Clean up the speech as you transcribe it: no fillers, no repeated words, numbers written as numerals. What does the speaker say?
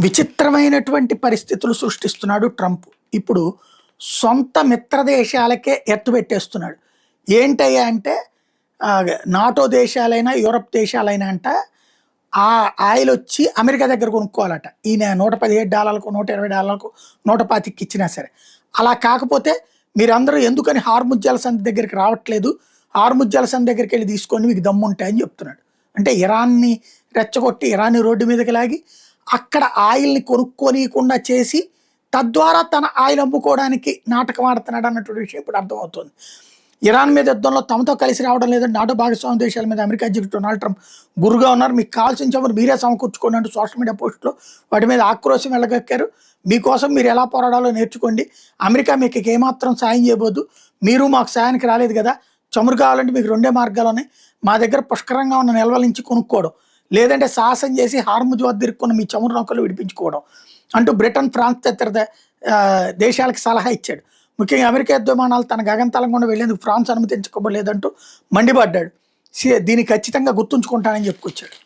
విచిత్రమైనటువంటి పరిస్థితులు సృష్టిస్తున్నాడు ట్రంప్. ఇప్పుడు సొంత మిత్ర దేశాలకే ఎత్తుపెట్టేస్తున్నాడు. ఏంటయ్యా అంటే నాటో దేశాలైనా, యూరప్ దేశాలైనా అంట ఆ ఆయిల్ వచ్చి అమెరికా దగ్గర కొనుక్కోవాలట. ఈయన $117, $120, 125కి ఇచ్చినా సరే. అలా కాకపోతే మీరందరూ ఎందుకని హార్ముజ్ జలసంధి దగ్గరికి రావట్లేదు, హార్ముజ్ జలసంధి దగ్గరికి వెళ్ళి తీసుకోండి మీకు దమ్ముంటాయని చెప్తున్నాడు. అంటే ఇరాన్ని రెచ్చగొట్టి ఇరాన్ని రోడ్డు మీదకి లాగి అక్కడ ఆయిల్ని కొనుక్కోనియకుండా చేసి తద్వారా తన ఆయిల్ అమ్ముకోవడానికి నాటకం ఆడుతున్నాడు అన్నటువంటి విషయం ఇప్పుడు అర్థమవుతుంది. ఇరాన్ మీద యుద్ధంలో తమతో కలిసి రావడం లేదంటే నాటో భాగస్వామ్య దేశాల మీద అమెరికా అధ్యక్షుడు డొనాల్డ్ ట్రంప్ గురుగా ఉన్నారు, మీకు కావాల్సిన చమురు మీరే సమకూర్చుకోండి అంటూ సోషల్ మీడియా పోస్టులో వాటి మీద ఆక్రోశం వెళ్ళగక్కారు. మీకోసం మీరు ఎలా పోరాడాలో నేర్చుకోండి, అమెరికా మీకు ఏమాత్రం సాయం చేయబోదు, మీరు మాకు సాయానికి రాలేదు కదా, చమురు కావాలంటే మీకు రెండే మార్గాలు ఉన్నాయి, మా దగ్గర పుష్కరంగా ఉన్న నిల్వల నుంచి కొనుక్కోవడం, లేదంటే సాహసం చేసి హార్ముజ్ వద్ద ఇరుక్కున్న మీ చమురు నౌకలు విడిపించుకోవడం అంటూ బ్రిటన్, ఫ్రాన్స్ తదితర దేశాలకు సలహా ఇచ్చాడు. ముఖ్యంగా అమెరికా యుద్ధ విమానాలు తన గగనతలం గుండా వెళ్లేందుకు ఫ్రాన్స్ అనుమతించకపోలేదంటూ మండిపడ్డాడు. దీన్ని ఖచ్చితంగా గుర్తుంచుకుంటానని చెప్పుకొచ్చాడు.